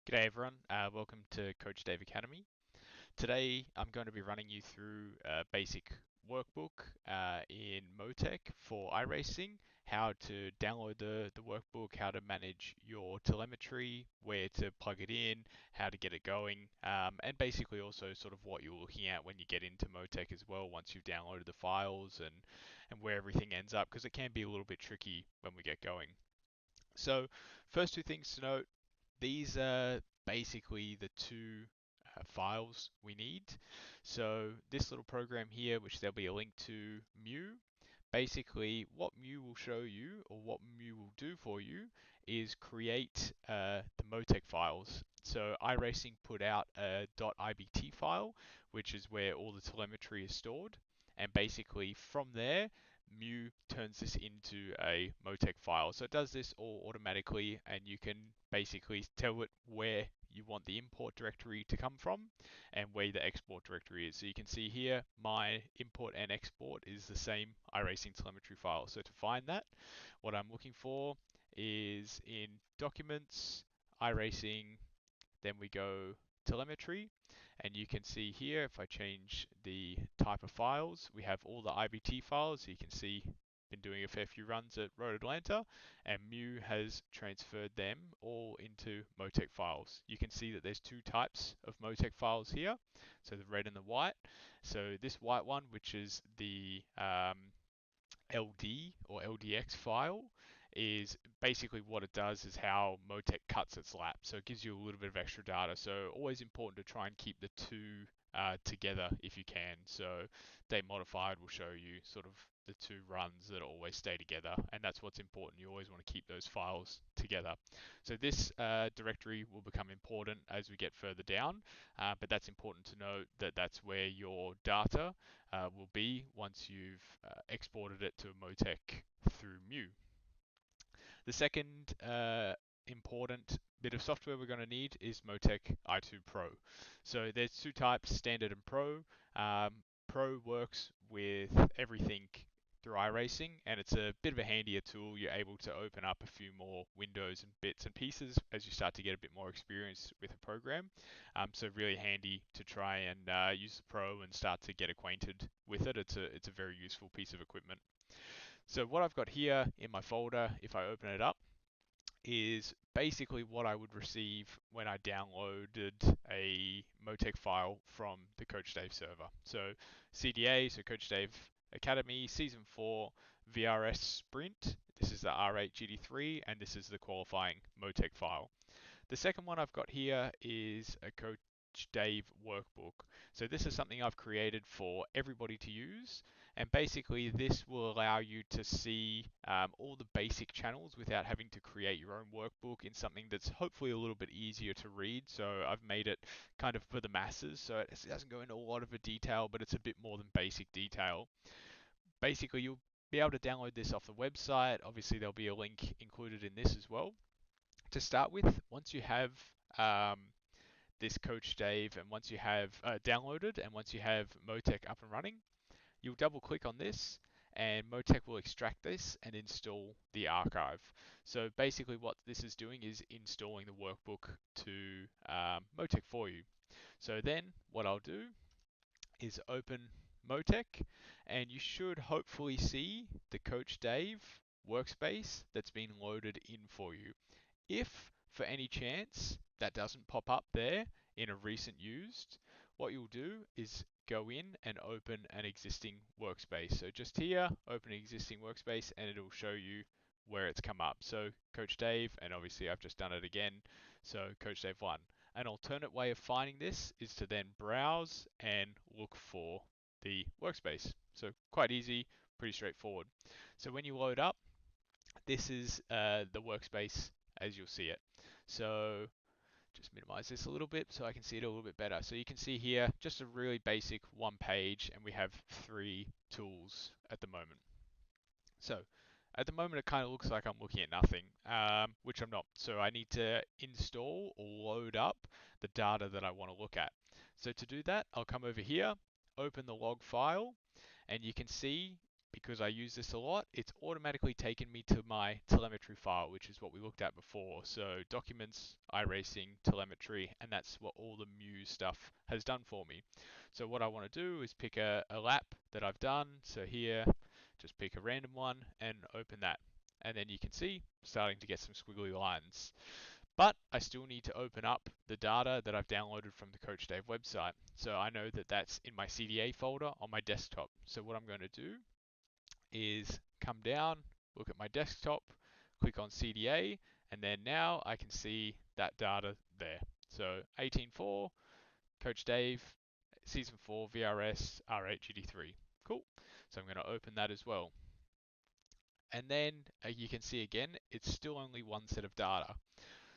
G'day everyone, welcome to Coach Dave Academy. Today I'm going to be running you through a basic workbook in Motec for iRacing, how to download the workbook, how to manage your telemetry, where to plug it in, how to get it going, and basically also sort of what you're looking at when you get into Motec as well once you've downloaded the files and where everything ends up, because it can be a little bit tricky when we get going. So first two things to note, these are basically the two files we need. So this little program here, which there'll be a link to Mu, basically what Mu will show you or what Mu will do for you is create the Motec files. So iRacing put out a .ibt file, which is where all the telemetry is stored. And basically from there, Mu turns this into a Motec file. So it does this all automatically, and you can basically tell it where you want the import directory to come from and where the export directory is. So you can see here, my import and export is the same iRacing telemetry file. So to find that, what I'm looking for is in documents, iRacing, then we go telemetry, and you can see here if I change the type of files, we have all the IBT files. So you can see been doing a fair few runs at Road Atlanta, and Mu has transferred them all into Motec files. You can see that there's two types of Motec files here, so the red and the white. So this white one, which is the LD or LDX file, is basically what it does is how Motec cuts its lap. So it gives you a little bit of extra data. So always important to try and keep the two together if you can. So date modified will show you sort of the two runs that always stay together, and that's what's important. You always want to keep those files together. So this directory will become important as we get further down, but that's important to note that that's where your data will be once you've exported it to a Motec through Mu. The second important bit of software we're going to need is Motec i2 Pro. So there's two types, standard and Pro. Pro works with everything through iRacing, and it's a bit of a handier tool. You're able to open up a few more windows and bits and pieces as you start to get a bit more experience with a program. So really handy to try and use the Pro and start to get acquainted with it. It's a very useful piece of equipment. So what I've got here in my folder, if I open it up, is basically what I would receive when I downloaded a Motec file from the Coach Dave server. So CDA, so Coach Dave Academy, Season 4, VRS Sprint. This is the R8 GT3, and this is the qualifying Motec file. The second one I've got here is a Coach Dave workbook. So this is something I've created for everybody to use, and basically this will allow you to see all the basic channels without having to create your own workbook in something that's hopefully a little bit easier to read. So I've made it kind of for the masses, so it doesn't go into a lot of a detail, but it's a bit more than basic detail. Basically, you'll be able to download this off the website. Obviously, there'll be a link included in this as well. To start with, once you have um, this Coach Dave, and once you have downloaded, and once you have Motec up and running, you'll double click on this, and Motec will extract this and install the archive. So basically what this is doing is installing the workbook to Motec for you. So then what I'll do is open Motec, and you should hopefully see the Coach Dave workspace that's been loaded in for you. If for any chance that doesn't pop up there in a recent used, what you'll do is go in and open an existing workspace. So just here, open an existing workspace, and it'll show you where it's come up. So Coach Dave, and obviously I've just done it again, so Coach Dave 1. An alternate way of finding this is to then browse and look for the workspace. So quite easy, pretty straightforward. So when you load up, this is the workspace as you'll see it. So just minimize this a little bit so I can see it a little bit better. So you can see here just a really basic one page, and we have 3 tools at the moment. So at the moment it kind of looks like I'm looking at nothing, which I'm not. So I need to install or load up the data that I want to look at. So to do that, I'll come over here, open the log file, and you can see because I use this a lot, it's automatically taken me to my telemetry file, which is what we looked at before. So documents, iRacing, telemetry, and that's what all the Muse stuff has done for me. So what I want to do is pick a lap that I've done. So here, just pick a random one and open that. And then you can see starting to get some squiggly lines. But I still need to open up the data that I've downloaded from the Coach Dave website. So I know that that's in my CDA folder on my desktop. So what I'm going to do is come down, look at my desktop, click on CDA, and then now I can see that data there. So 18.4, Coach Dave, Season 4, VRS, R8 GT3. Cool. So I'm going to open that as well. And then you can see again, it's still only one set of data.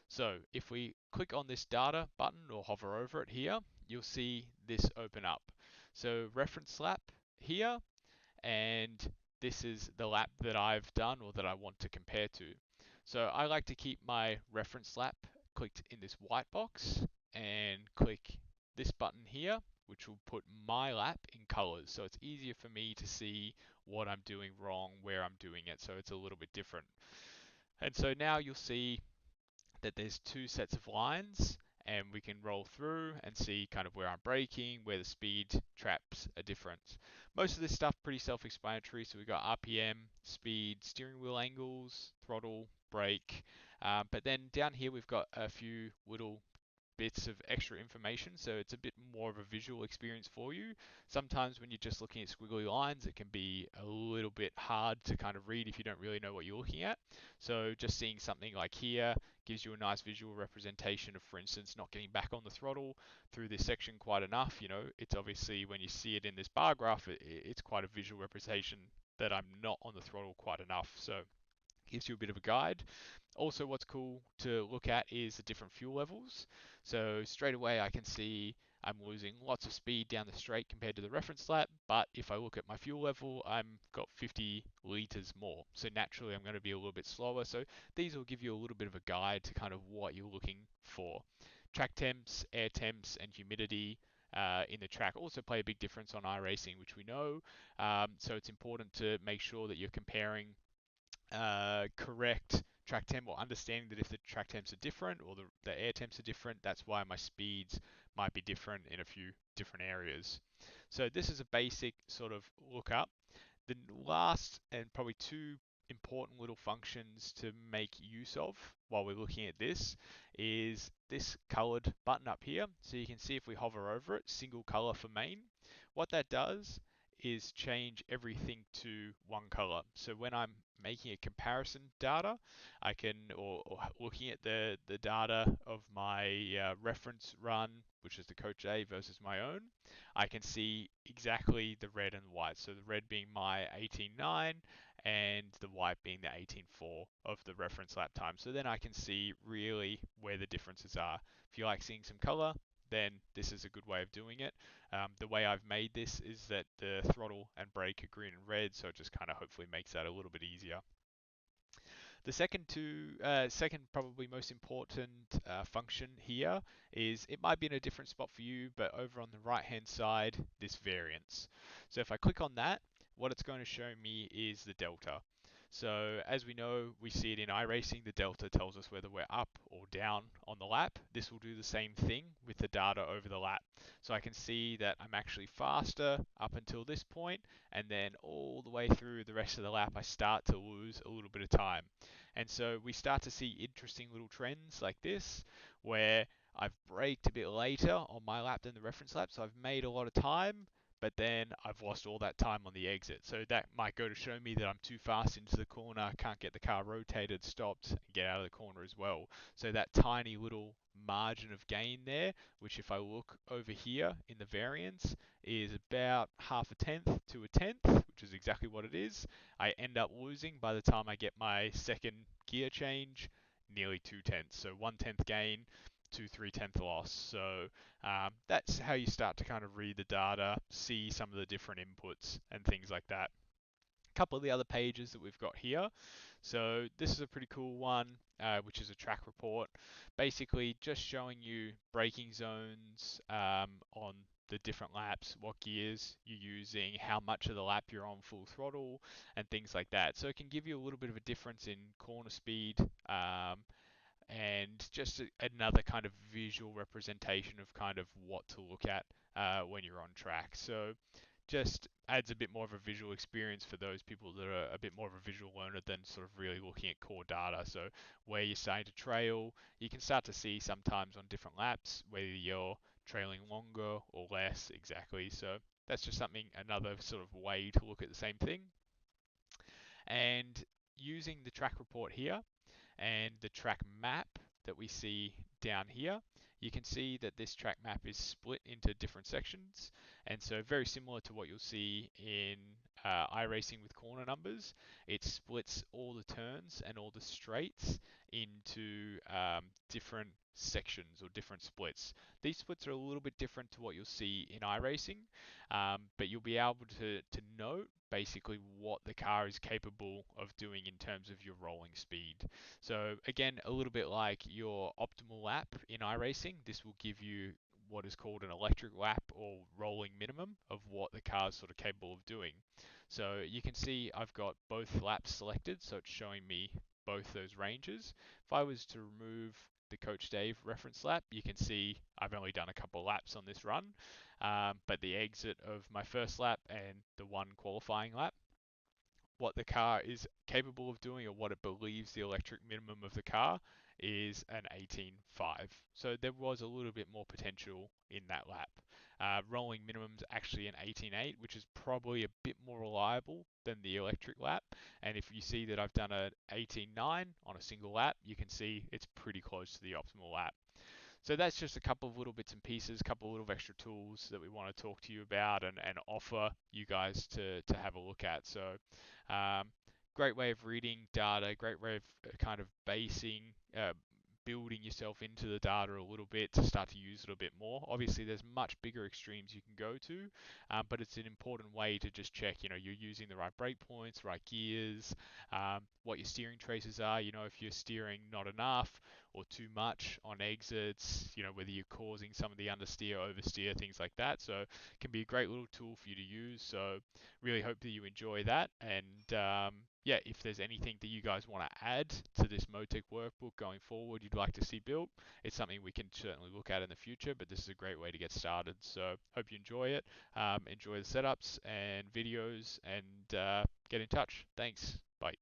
So if we click on this data button or hover over it here, you'll see this open up. So reference lap here, and this is the lap that I've done or that I want to compare to. So I like to keep my reference lap clicked in this white box and click this button here, which will put my lap in colors. So it's easier for me to see what I'm doing wrong, where I'm doing it. So it's a little bit different. And so now you'll see that there's two sets of lines, and we can roll through and see kind of where I'm braking, where the speed traps are different. Most of this stuff pretty self-explanatory. So we've got RPM, speed, steering wheel angles, throttle, brake. But then down here we've got a few little bits of extra information, so it's a bit more of a visual experience for you. Sometimes when you're just looking at squiggly lines, it can be a little bit hard to kind of read if you don't really know what you're looking at. So just seeing something like here gives you a nice visual representation of, for instance, not getting back on the throttle through this section quite enough. You know, it's obviously when you see it in this bar graph, it's quite a visual representation that I'm not on the throttle quite enough. So gives you a bit of a guide. Also, what's cool to look at is the different fuel levels. So straight away I can see I'm losing lots of speed down the straight compared to the reference lap, but if I look at my fuel level, I'm got 50 liters more. So naturally I'm going to be a little bit slower. So these will give you a little bit of a guide to kind of what you're looking for. Track temps, air temps, and humidity in the track also play a big difference on iRacing, which we know. So it's important to make sure that you're comparing correct track temp, or understanding that if the track temps are different or the air temps are different, that's why my speeds might be different in a few different areas. So this is a basic sort of lookup. The last and probably two important little functions to make use of while we're looking at this is this colored button up here. So you can see if we hover over it, single color for main. What that does is change everything to one color. So when I'm making a comparison data, I can, or looking at the data of my reference run, which is the Coach A versus my own, I can see exactly the red and white. So the red being my 18.9 and the white being the 18.4 of the reference lap time. So then I can see really where the differences are. If you like seeing some color, then this is a good way of doing it. The way I've made this is that the throttle and brake are green and red, so it just kind of hopefully makes that a little bit easier. The second probably most important function here is, it might be in a different spot for you, but over on the right hand side, this variance. So if I click on that, what it's going to show me is the delta. So as we know, we see it in iRacing, the delta tells us whether we're up or down on the lap. This will do the same thing with the data over the lap. So I can see that I'm actually faster up until this point, and then all the way through the rest of the lap, I start to lose a little bit of time. And so we start to see interesting little trends like this, where I've braked a bit later on my lap than the reference lap, so I've made a lot of time, but then I've lost all that time on the exit. So that might go to show me that I'm too fast into the corner, can't get the car rotated, stopped, and get out of the corner as well. So that tiny little margin of gain there, which if I look over here in the variance, is about half a tenth to a tenth, which is exactly what it is. I end up losing by the time I get my second gear change, nearly 2/10. So 1/10 gain, 2/3 loss. So that's how you start to kind of read the data, see some of the different inputs and things like that. A couple of the other pages that we've got here. So this is a pretty cool one, which is a track report, basically just showing you braking zones on the different laps, what gears you're using, how much of the lap you're on full throttle, and things like that. So it can give you a little bit of a difference in corner speed, and just another kind of visual representation of kind of what to look at when you're on track. So just adds a bit more of a visual experience for those people that are a bit more of a visual learner than sort of really looking at core data. So where you're starting to trail, you can start to see sometimes on different laps whether you're trailing longer or less exactly. So that's just something, another sort of way to look at the same thing. And using the track report here, and the track map that we see down here, you can see that this track map is split into different sections. And so very similar to what you'll see in iRacing with corner numbers, it splits all the turns and all the straights into different sections or different splits. These splits are a little bit different to what you'll see in iRacing, but you'll be able to note basically what the car is capable of doing in terms of your rolling speed. So again, a little bit like your optimal lap in iRacing, this will give you what is called an electric lap or rolling minimum of what the car is sort of capable of doing. So you can see I've got both laps selected, so it's showing me both those ranges. If I was to remove the Coach Dave reference lap, you can see I've only done a couple laps on this run, but the exit of my first lap and the one qualifying lap, what the car is capable of doing or what it believes the electric minimum of the car is an 18.5. So there was a little bit more potential in that lap. Rolling minimum's actually an 18.8, which is probably a bit more reliable than the electric lap. And if you see that I've done an 18.9 on a single lap, you can see it's pretty close to the optimal lap. So that's just a couple of little bits and pieces, a couple of little extra tools that we want to talk to you about and offer you guys to have a look at. So great way of reading data, great way of kind of building yourself into the data a little bit to start to use it a bit more. Obviously, there's much bigger extremes you can go to, but it's an important way to just check, you're using the right brake points, right gears, what your steering traces are, if you're steering not enough or too much on exits, whether you're causing some of the understeer, oversteer, things like that. So it can be a great little tool for you to use. So really hope that you enjoy that. And yeah, if there's anything that you guys want to add to this Motec workbook going forward you'd like to see built, it's something we can certainly look at in the future, but this is a great way to get started. So hope you enjoy it. Enjoy the setups and videos, and get in touch. Thanks. Bye.